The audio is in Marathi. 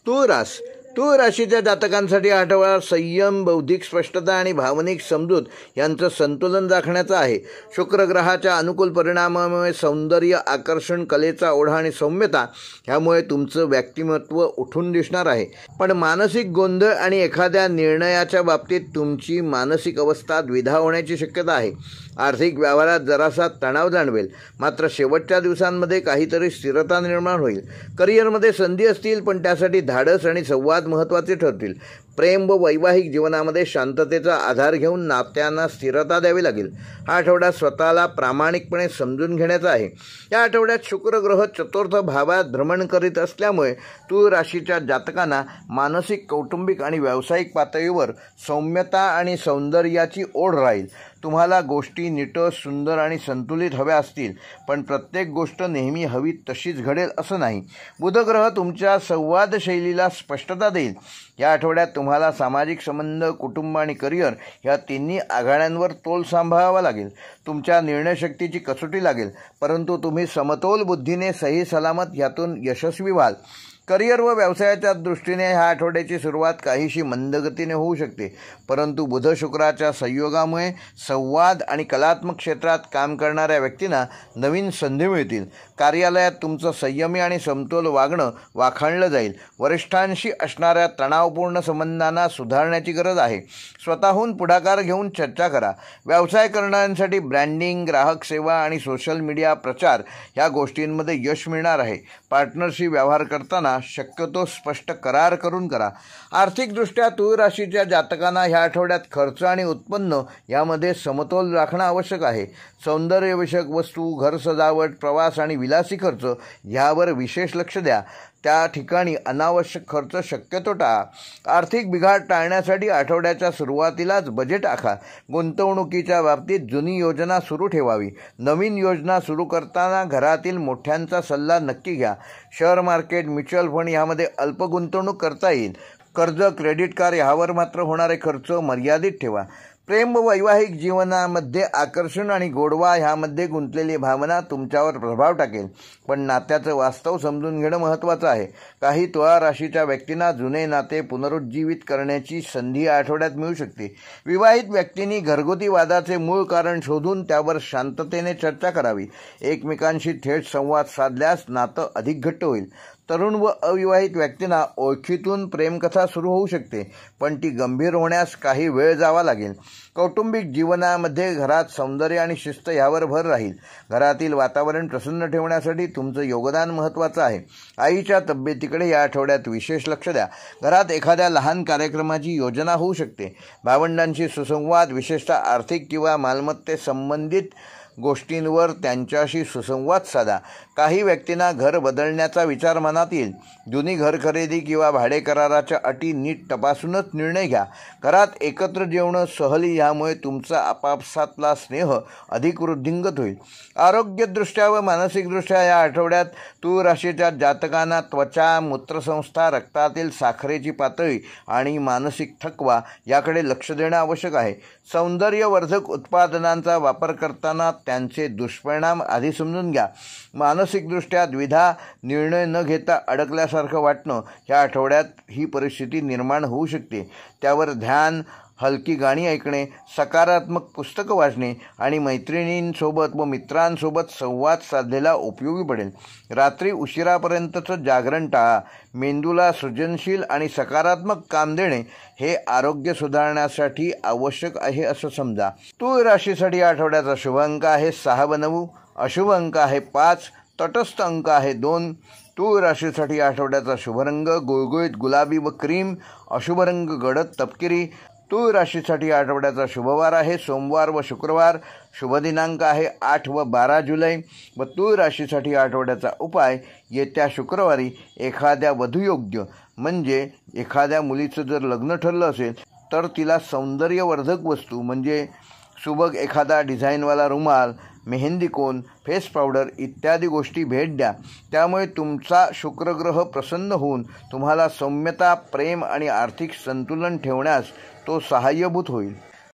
तूळ राशीच्या जातकांसाठी आठवडा संयम, बौद्धिक स्पष्टता आणि भावनिक समजूत यांचं संतुलन राखण्याचा आहे. शुक्र ग्रहाच्या अनुकूल परिणामामुळे सौंदर्य, आकर्षण, कलेचा ओढा आणि सौम्यता ह्यामुळे तुमचं व्यक्तिमत्व उठून दिसणार आहे. पण मानसिक गोंधळ आणि एखाद्या निर्णयाच्या बाबतीत तुमची मानसिक अवस्था द्विधा होण्याची शक्यता आहे. आर्थिक व्यवहारात जरासा तणाव जाणवेल, मात्र शेवटच्या दिवसांमध्ये काहीतरी स्थिरता निर्माण होईल. करिअरमध्ये संधी असतील, पण त्यासाठी धाडस आणि संवाद महत्त्वाचे ठरतील. प्रेम व वैवाहिक जीवनामध्ये शांततेचा आधार घेऊन नात्यांना स्थिरता द्यावी लागेल. हा आठवडा स्वतःला प्रामाणिकपणे समजून घेण्याचा आहे. या आठवड्यात शुक्र ग्रह चतुर्थ भावात भ्रमण करीत असल्यामुळे तूळ राशीच्या जातकांना मानसिक, कौटुंबिक आणि व्यावसायिक पातळीवर सौम्यता आणि सौंदर्याची ओढ राहील. तुम्हाला गोष्टी नीट, सुंदर आणि संतुलित हव्या असतील, पण प्रत्येक गोष्ट नेहमी हवी तशीच घडेल असं नाही. बुध ग्रह तुमच्या संवाद शैलीला स्पष्टता देईल. या आठवड्यात तुम्हाला सामाजिक संबंध, कुटुंब आणि करिअर या तिन्ही आघाड्यांवर तोल सांभाळावा लागेल. तुमच्या निर्णयशक्तीची कसोटी लागेल, परंतु तुम्ही समतोल बुद्धीने सही सलामत यातून यशस्वी व्हाल. करिअर व व्यवसायाच्या दृष्टीने ह्या आठवड्याची सुरुवात काहीशी मंदगतीने होऊ शकते, परंतु बुध शुक्राच्या संयोगामुळे संवाद आणि कलात्मक क्षेत्रात काम करणाऱ्या व्यक्तींना नवीन संधी मिळतील. कार्यालयात तुमचं संयमी आणि समतोल वागणं वाखाणलं जाईल. वरिष्ठांशी असणाऱ्या तणावपूर्ण संबंधांना सुधारण्याची गरज आहे. स्वतःहून पुढाकार घेऊन चर्चा करा. व्यवसाय करणाऱ्यांसाठी ब्रँडिंग, ग्राहक सेवा आणि सोशल मीडिया प्रचार या गोष्टींमध्ये यश मिळणार आहे. पार्टनरशी व्यवहार करताना शक्यतो स्पष्ट करार करून करा. आर्थिकदृष्ट्या तूळ राशीच्या जातकांना ह्या आठवड्यात खर्च आणि उत्पन्न यामध्ये समतोल राखणं आवश्यक आहे. सौंदर्यविषयक वस्तू, घर सजावट, प्रवास आणि विलासी खर्च ह्यावर विशेष लक्ष द्या. त्या ठिकाणी अनावश्यक खर्च शक्यतो टाळा. आर्थिक बिघाड टाळण्यासाठी आठवड्याच्या सुरुवातीलाच बजेट आखा. गुंतवणुकीच्या बाबतीत जुनी योजना सुरू ठेवावी. नवीन योजना सुरू करताना घरातील मोठ्यांचा सल्ला नक्की घ्या. शेअर मार्केट, म्युच्युअल फंड यामध्ये अल्प गुंतवणूक करता येईल. कर्ज, क्रेडिट कार्ड यावर मात्र होणारे खर्च मर्यादित ठेवा. प्रेम व वैवाहिक जीवनामध्ये आकर्षण आणि गोडवा ह्यामध्ये गुंतलेली भावना तुमच्यावर प्रभाव टाकेल, पण नात्याचं वास्तव समजून घेणं महत्त्वाचं आहे. काही तुळा राशीच्या व्यक्तींना जुने नाते पुनरुज्जीवित करण्याची संधी या आठवड्यात मिळू शकते. विवाहित व्यक्तींनी घरगुती वादाचे मूळ कारण शोधून त्यावर शांततेने चर्चा करावी. एकमेकांशी थेट संवाद साधल्यास नातं अधिक घट्ट होईल. तरुण व अविवाहित व्यक्तींना ओळखीतून प्रेमकथा सुरू होऊ शकते, पण ती गंभीर होण्यास काही वेळ जावा लागेल. कौटुंबिक जीवनामध्ये घरात सौंदर्य आणि शिस्त यावर भर राहील. घरातील वातावरण प्रसन्न ठेवण्यासाठी तुमचं योगदान महत्त्वाचं आहे. आईच्या तब्येतीकडे या आठवड्यात विशेष लक्ष द्या. घरात एखाद्या लहान कार्यक्रमाची योजना होऊ शकते. भावंडांशी सुसंवाद, विशेषतः आर्थिक किंवा मालमत्ते संबंधित गोष्टींवर त्यांच्याशी सुसंवाद साधा. काही व्यक्तींना घर बदलण्याचा विचार मनात येईल. जुनी घर खरेदी किंवा भाडे कराराच्या अटी नीट तपासूनच निर्णय घ्या. घरात एकत्र जेवणं, सहली यामुळे तुमचा आपापसातला स्नेह अधिक वृद्धिंगत होईल. आरोग्यदृष्ट्या व मानसिकदृष्ट्या या आठवड्यात तूळ राशीच्या जातकांना त्वचा, मूत्रसंस्था, रक्तातील साखरेची पातळी आणि मानसिक थकवा याकडे लक्ष देणं आवश्यक आहे. सौंदर्यवर्धक उत्पादनांचा वापर करताना त्यांचे दुष्परिणाम आधी समजून घ्या. मानसिकदृष्ट्या द्विधा, निर्णय न घेता अडकल्यासारखं वाटणं ह्या आठवड्यात ही परिस्थिती निर्माण होऊ शकते. त्यावर ध्यान, हलकी गाणी ऐकणे, सकारात्मक पुस्तकं वाचणे आणि मैत्रिणींसोबत व मित्रांसोबत संवाद साधलेला उपयोगी पडेल. रात्री उशिरापर्यंतचं जागरण टाळा. मेंदूला सृजनशील आणि सकारात्मक काम देणे हे आरोग्य सुधारण्यासाठी आवश्यक आहे असं समजा. तूळ राशीसाठी आठवड्याचा शुभ अंक आहे 6 व 9. अशुभ अंक आहे 5. तटस्थ अंक आहे 2. तूळ राशीसाठी आठवड्याचा शुभ रंग गुळगुळीत गुलाबी व क्रीम. अशुभ रंग गडद तपकिरी. तूळ राशीसाठी आठवड्याचा शुभवार आहे सोमवार व शुक्रवार. शुभ दिनांक आहे 8 व 12 जुलै. व तूळ राशीसाठी आठवड्याचा उपाय येत्या शुक्रवारी एखाद्या वधूयोग्य म्हणजे एखाद्या मुलीचं जर लग्न ठरलं असेल तर तिला सौंदर्यवर्धक वस्तू म्हणजे सुबक एखादा डिझाईनवाला रुमाल, मेहंदी कोन, फेस पावडर इत्यादी गोष्टी भेट द्या. त्यामुळे तुमचा शुक्रग्रह प्रसन्न होऊन तुम्हाला सौम्यता, प्रेम आणि आर्थिक संतुलन ठेवण्यास तो सहाय्यभूत होईल.